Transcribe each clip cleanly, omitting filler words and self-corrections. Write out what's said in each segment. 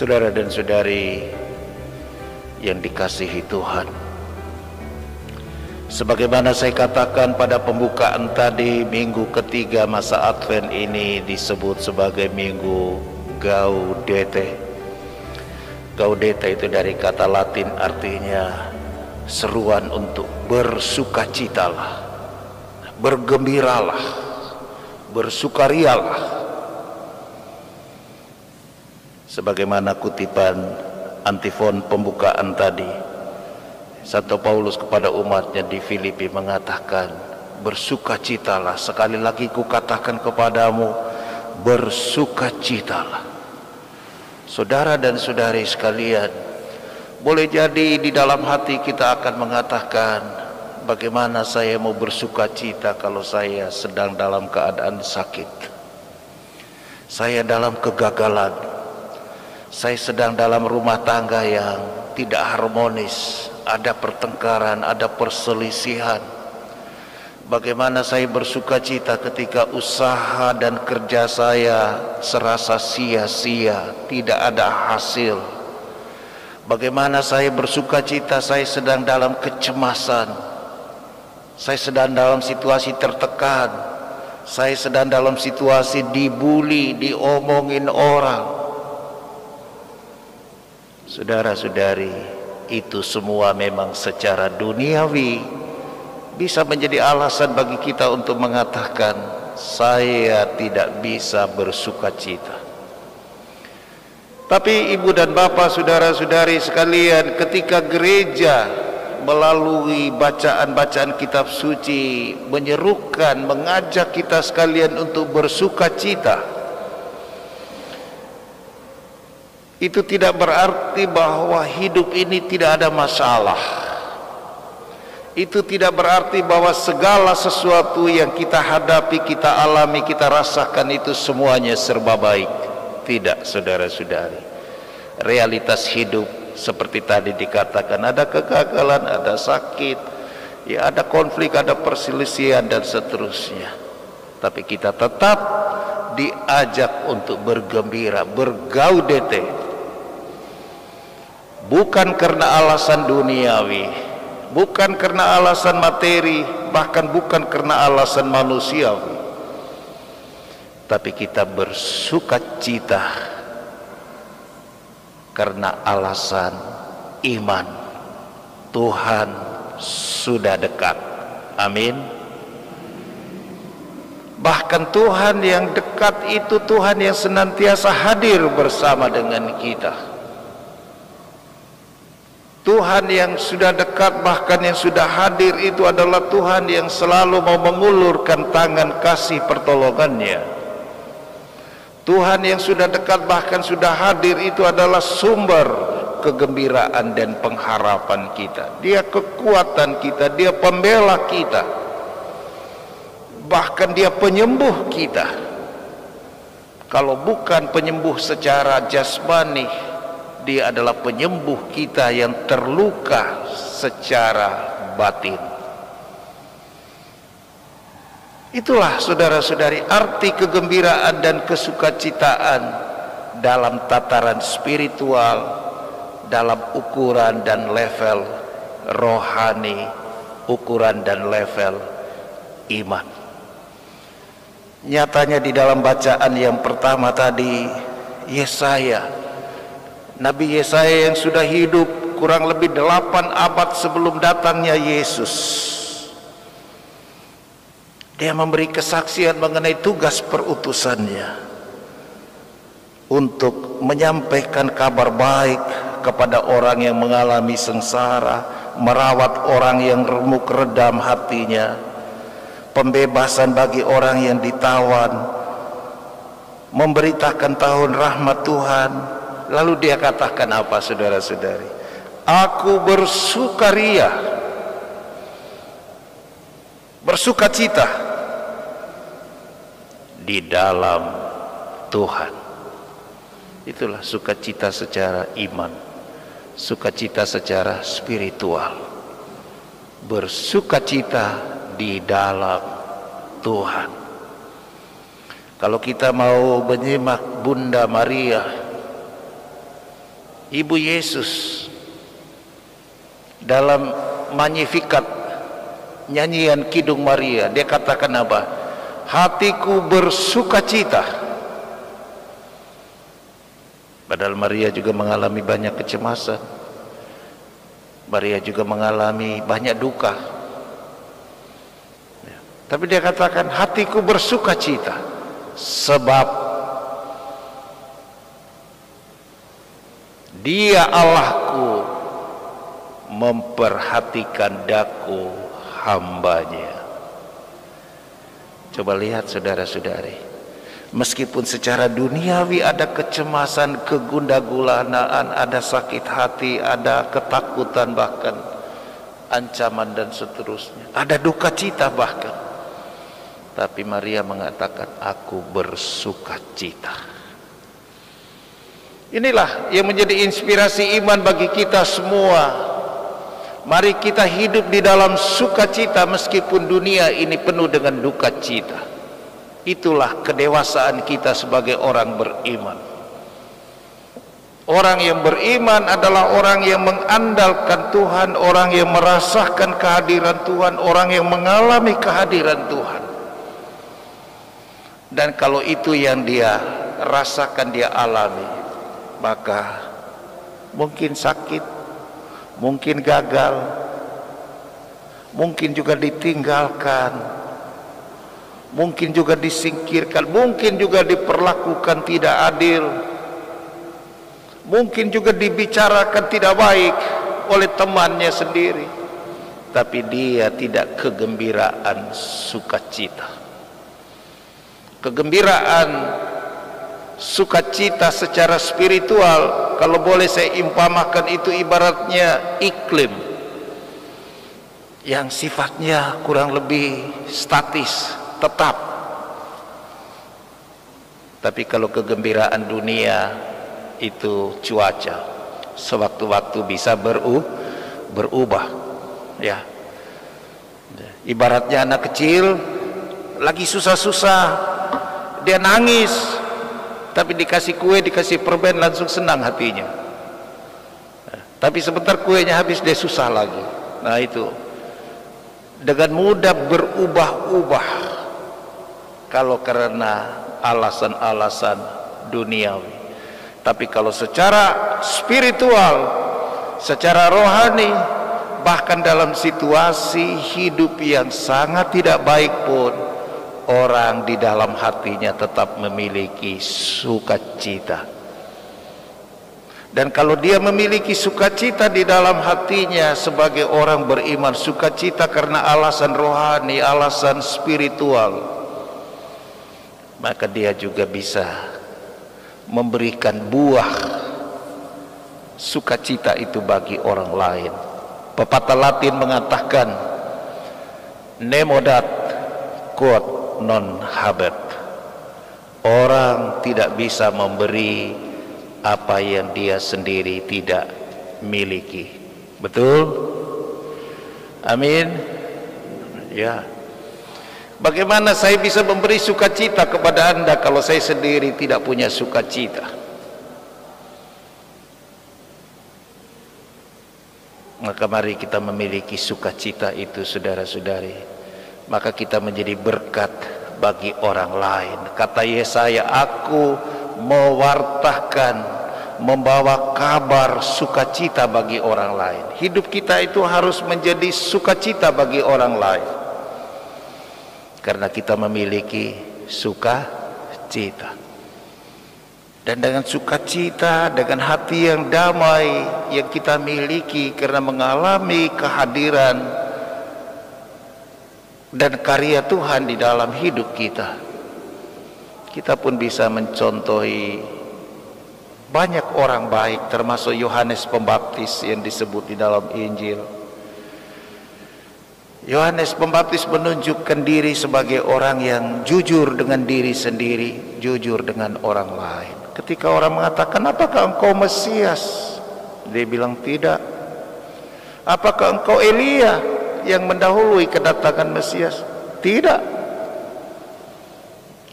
Saudara dan saudari yang dikasihi Tuhan, sebagaimana saya katakan pada pembukaan tadi, minggu ketiga masa Advent ini disebut sebagai minggu Gaudete. Gaudete itu dari kata Latin, artinya seruan untuk bersukacitalah, bergembiralah, bersukarialah. Sebagaimana kutipan antifon pembukaan tadi, Santo Paulus kepada umatnya di Filipi mengatakan, bersukacitalah. Sekali lagi kukatakan kepadamu, bersukacitalah. Saudara dan saudari sekalian, boleh jadi di dalam hati kita akan mengatakan, bagaimana saya mau bersukacita kalau saya sedang dalam keadaan sakit, saya dalam kegagalan, saya sedang dalam rumah tangga yang tidak harmonis, ada pertengkaran, ada perselisihan. Bagaimana saya bersukacita ketika usaha dan kerja saya serasa sia-sia, tidak ada hasil. Bagaimana saya bersukacita saya sedang dalam kecemasan, saya sedang dalam situasi tertekan, saya sedang dalam situasi dibuli, diomongin orang. Saudara-saudari, itu semua memang secara duniawi bisa menjadi alasan bagi kita untuk mengatakan, saya tidak bisa bersukacita. Tapi ibu dan bapak, saudara-saudari sekalian, ketika gereja melalui bacaan-bacaan kitab suci menyerukan, mengajak kita sekalian untuk bersukacita, itu tidak berarti bahwa hidup ini tidak ada masalah. Itu tidak berarti bahwa segala sesuatu yang kita hadapi, kita alami, kita rasakan itu semuanya serba baik. Tidak, saudara-saudari. Realitas hidup seperti tadi dikatakan, ada kegagalan, ada sakit, ya ada konflik, ada perselisihan dan seterusnya. Tapi kita tetap diajak untuk bergembira, bergaudete. Bukan karena alasan duniawi, bukan karena alasan materi, bahkan bukan karena alasan manusiawi, tapi kita bersukacita karena alasan iman. Tuhan sudah dekat. Amin. Bahkan Tuhan yang dekat itu Tuhan yang senantiasa hadir bersama dengan kita. Tuhan yang sudah dekat, bahkan yang sudah hadir itu adalah Tuhan yang selalu mau mengulurkan tangan kasih pertolongannya. Tuhan yang sudah dekat, bahkan sudah hadir itu adalah sumber kegembiraan dan pengharapan kita. Dia kekuatan kita, dia pembela kita, bahkan dia penyembuh kita. Kalau bukan penyembuh secara jasmani, dia adalah penyembuh kita yang terluka secara batin. Itulah saudara-saudari arti kegembiraan dan kesukacitaan dalam tataran spiritual, dalam ukuran dan level rohani, ukuran dan level iman. Nyatanya di dalam bacaan yang pertama tadi, Yesaya, Nabi Yesaya yang sudah hidup kurang lebih 8 abad sebelum datangnya Yesus, dia memberi kesaksian mengenai tugas perutusannya untuk menyampaikan kabar baik kepada orang yang mengalami sengsara, merawat orang yang remuk redam hatinya, pembebasan bagi orang yang ditawan, memberitakan tahun rahmat Tuhan. Lalu dia katakan apa, saudara-saudari? Aku bersukaria, bersukacita di dalam Tuhan. Itulah sukacita secara iman, sukacita secara spiritual, bersukacita di dalam Tuhan. Kalau kita mau menyimak Bunda Maria, Ibu Yesus dalam Magnificat, nyanyian Kidung Maria, dia katakan apa? Hatiku bersukacita. Padahal Maria juga mengalami banyak kecemasan, Maria juga mengalami banyak duka, tapi dia katakan hatiku bersukacita sebab Dia Allahku memperhatikan daku hambanya. Coba lihat saudara-saudari, meskipun secara duniawi ada kecemasan, kegundagulanaan, ada sakit hati, ada ketakutan, bahkan ancaman dan seterusnya, ada duka cita bahkan, tapi Maria mengatakan aku bersukacita. Inilah yang menjadi inspirasi iman bagi kita semua. Mari kita hidup di dalam sukacita meskipun dunia ini penuh dengan duka cita. Itulah kedewasaan kita sebagai orang beriman. Orang yang beriman adalah orang yang mengandalkan Tuhan, orang yang merasakan kehadiran Tuhan, orang yang mengalami kehadiran Tuhan. Dan kalau itu yang dia rasakan, dia alami, maka mungkin sakit, mungkin gagal, mungkin juga ditinggalkan, mungkin juga disingkirkan, mungkin juga diperlakukan tidak adil, mungkin juga dibicarakan tidak baik oleh temannya sendiri, tapi dia tidak kegembiraan sukacita. Kegembiraan sukacita secara spiritual, kalau boleh saya impamakan, itu ibaratnya iklim yang sifatnya kurang lebih statis, tetap. Tapi kalau kegembiraan dunia itu cuaca, sewaktu-waktu bisa berubah, ya. Ibaratnya anak kecil lagi susah-susah, dia nangis, tapi dikasih kue, dikasih permen, langsung senang hatinya. Tapi sebentar kuenya habis, dia susah lagi. Nah itu dengan mudah berubah-ubah kalau karena alasan-alasan duniawi. Tapi kalau secara spiritual, secara rohani, bahkan dalam situasi hidup yang sangat tidak baik pun, orang di dalam hatinya tetap memiliki sukacita. Dan kalau dia memiliki sukacita di dalam hatinya sebagai orang beriman, sukacita karena alasan rohani, alasan spiritual, maka dia juga bisa memberikan buah sukacita itu bagi orang lain. Pepatah Latin mengatakan nemo dat quod non habet, orang tidak bisa memberi apa yang dia sendiri tidak miliki. Betul? Amin. Ya. Bagaimana saya bisa memberi sukacita kepada Anda kalau saya sendiri tidak punya sukacita? Maka mari kita memiliki sukacita itu, saudara-saudari. Maka kita menjadi berkat bagi orang lain. Kata Yesaya, aku mewartakan, membawa kabar sukacita bagi orang lain. Hidup kita itu harus menjadi sukacita bagi orang lain, karena kita memiliki sukacita. Dan dengan sukacita, dengan hati yang damai yang kita miliki karena mengalami kehadiran dan karya Tuhan di dalam hidup kita, kita pun bisa mencontohi banyak orang baik, termasuk Yohanes Pembaptis yang disebut di dalam Injil. Yohanes Pembaptis menunjukkan diri sebagai orang yang jujur dengan diri sendiri, jujur dengan orang lain. Ketika orang mengatakan, apakah engkau Mesias? Dia bilang tidak. Apakah engkau Elia yang mendahului kedatangan Mesias? Tidak.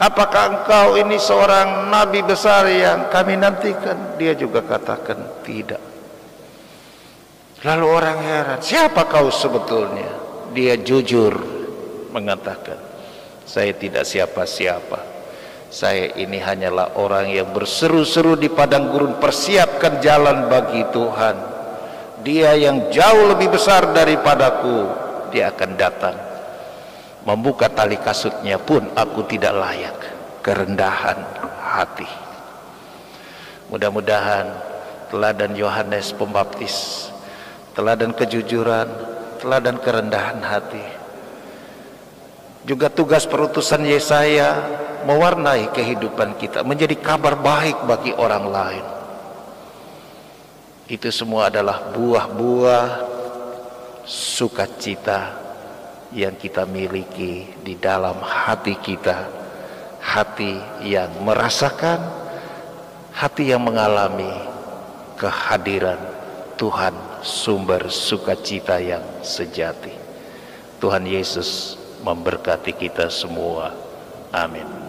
Apakah engkau ini seorang nabi besar yang kami nantikan? Dia juga katakan tidak. Lalu orang heran, siapa kau sebetulnya? Dia jujur mengatakan, saya tidak siapa-siapa. Saya ini hanyalah orang yang berseru-seru di padang gurun, persiapkan jalan bagi Tuhan. Dia yang jauh lebih besar daripadaku, dia akan datang. Membuka tali kasutnya pun aku tidak layak. Kerendahan hati. Mudah-mudahan teladan Yohanes Pembaptis, teladan kejujuran, teladan kerendahan hati, juga tugas perutusan Yesaya mewarnai kehidupan kita, menjadi kabar baik bagi orang lain. Itu semua adalah buah-buah sukacita yang kita miliki di dalam hati kita, hati yang merasakan, hati yang mengalami kehadiran Tuhan, sumber sukacita yang sejati. Tuhan Yesus memberkati kita semua. Amin.